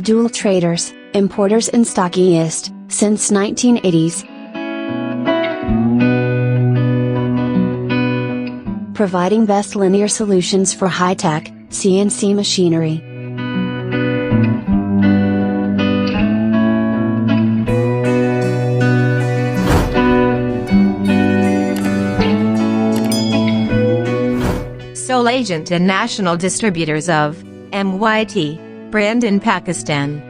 Abdul Traders, importers and stockists, since 1980s. Providing best linear solutions for high-tech, CNC machinery. Sole agent and national distributors of Meiyate brand in Pakistan.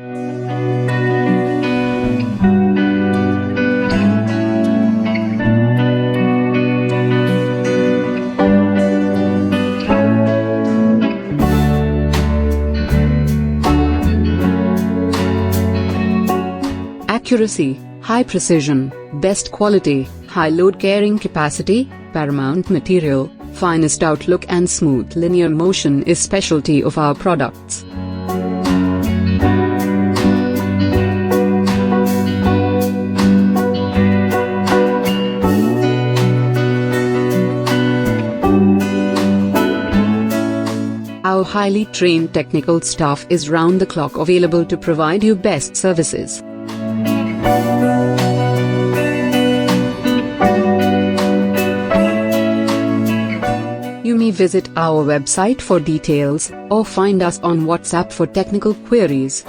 Accuracy, high precision, best quality, high load carrying capacity, paramount material, finest outlook and smooth linear motion is specialty of our products. Our highly trained technical staff is round the clock available to provide you best services. You may visit our website for details, or find us on WhatsApp for technical queries.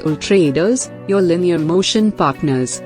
Abdul Traders, your linear motion partners.